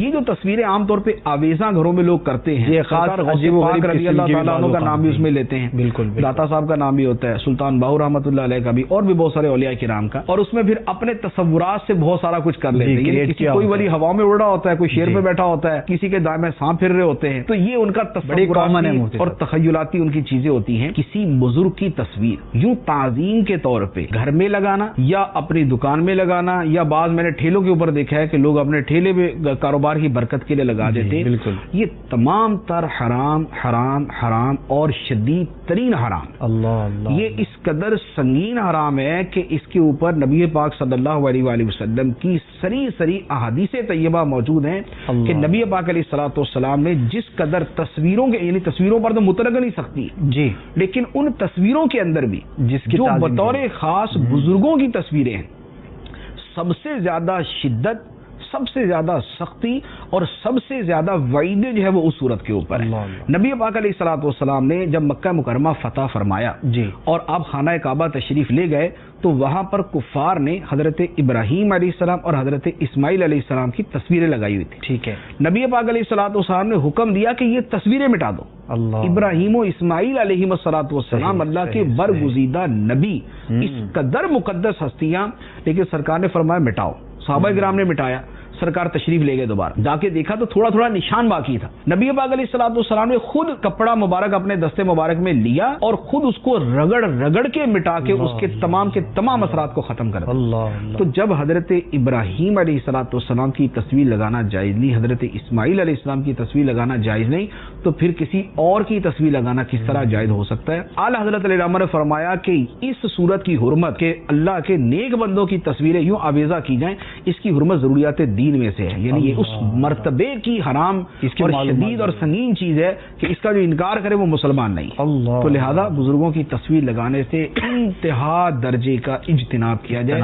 یہ جو تصویریں عام طور پہ آویزاں گھروں میں لوگ کرتے ہیں، یہ خاص عجیب و غریب رضی اللہ تعالیٰ عنہ کا نام بھی اس میں لیتے ہیں، بالکل داتا صاحب کا نام بھی ہوتا ہے، سلطان باہو رحمۃ اللہ علیہ کا بھی، اور بھی بہت سارے اولیاء کرام کا، اور اس میں پھر اپنے تصورات سے بہت سارا کچھ کر لیتے ہیں، یعنی کسی کوئی ولی ہوا میں اڑ رہا ہوتا ہے، کوئی شیر پہ بیٹھا ہوتا ہے، کسی کے دائیں سانپ پھر رہے ہوتے ہیں، تو یہ ان کا تصوراتی اور تخیلاتی ان کی چیزیں ہوتی ہیں۔ کسی بزرگ کی تصویر یوں تعظیم کے طور پہ گھر میں لگانا یا اپنی دکان میں لگانا، یا بعض میں نے ٹھیلوں کے اوپر دیکھا ہے کہ لوگ اپنے ٹھیلے میں کاروبار کی برکت کے لیے لگا دیتے ہیں، بالکل یہ تمام تر حرام حرام حرام اور شدید ترین حرام۔ اللہ یہ اس قدر سنگین حرام ہے کہ اس کے اوپر نبی پاک صلی اللہ علیہ وآلہ وسلم کی سری احادیث طیبہ موجود ہیں کہ نبی پاک علیہ الصلوۃ والسلام نے جس قدر تصویروں کے، یعنی تصویروں پر تو مطلق نہیں سختی جی، لیکن ان تصویروں کے اندر بھی جس کی جو بطور خاص بزرگوں کی تصویریں ہیں، سب سے زیادہ شدت، سب سے زیادہ سختی اور سب سے زیادہ وعید جو ہے وہ اس صورت کے اوپر ہے۔ نبی پاک علیہ الصلوۃ والسلام نے جب مکہ مکرمہ فتح فرمایا جی اور آپ خانہ کعبہ تشریف لے گئے تو وہاں پر کفار نے حضرت ابراہیم علیہ السلام اور حضرت اسماعیل علیہ السلام کی تصویریں لگائی ہوئی تھی، ٹھیک ہے۔ نبی پاک علیہ الصلوۃ والسلام نے حکم دیا کہ یہ تصویریں مٹا دو۔ ابراہیم و اسماعیل علیہ الصلوۃ والسلام اللہ کے برگزیدہ نبی، اس قدر مقدس ہستیاں، لیکن سرکار نے فرمایا مٹاؤ۔ صحابہ کرام نے مٹایا، سرکار تشریف لے گئے، دوبارہ جا کے دیکھا تو تھوڑا تھوڑا نشان باقی تھا۔ نبی پاک علیہ الصلوۃ والسلام نے خود کپڑا مبارک اپنے دستے مبارک میں لیا اور خود اس کو رگڑ رگڑ کے مٹا کے اس کے تمام اثرات کو ختم کر دیا۔ تو جب حضرت ابراہیم علیہ الصلوۃ والسلام کی تصویر لگانا جائز نہیں، حضرت اسماعیل علیہ السلام کی تصویر لگانا جائز نہیں، تو پھر کسی اور کی تصویر لگانا کس طرح جائز ہو سکتا ہے؟ اعلی حضرت علیہ الرحمہ نے فرمایا کہ اس صورت کی حرمت کہ اللہ کے نیک بندوں کی تصویریں یوں آویزہ کی جائیں، اس کی حرمت ضروریات دین میں سے ہے، یعنی یہ اس مرتبے کی حرام اور شدید اور سنگین چیز ہے کہ اس کا جو انکار کرے وہ مسلمان نہیں۔ تو لہذا بزرگوں کی تصویر لگانے سے انتہا درجے کا اجتناب کیا جائے۔